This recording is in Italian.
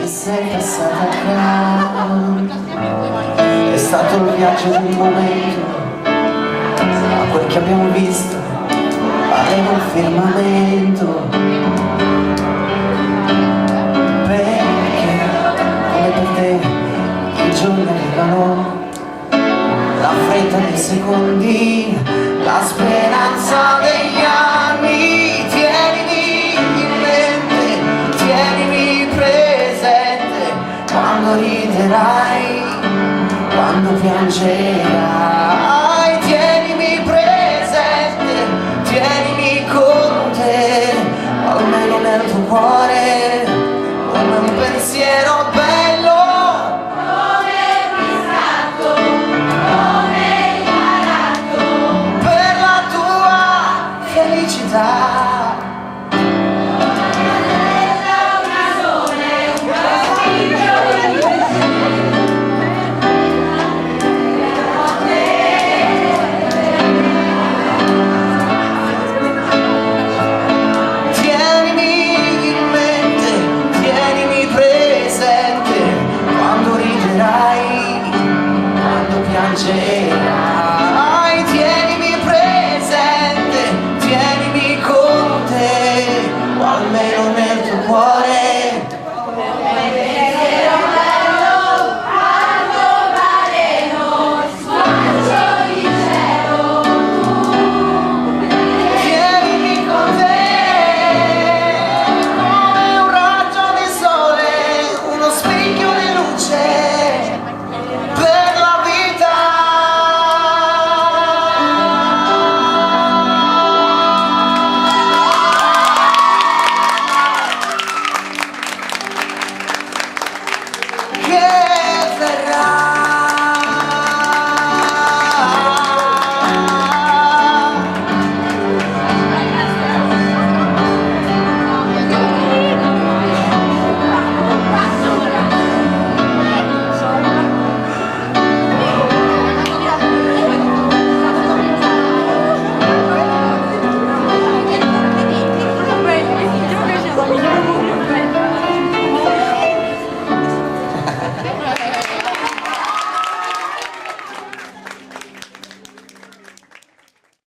sei passata accanto. È stato il viaggio di un momento, ma quel che abbiamo visto pareva un firmamento. Perché, come per te, i giorni arrivano, la fretta dei secondi, la speranza degli anni. Tienimi in mente, tienimi presente, quando riderai, quando piangerai. Tienimi presente, tienimi con te, almeno nel tuo cuore, come un pensiero bello.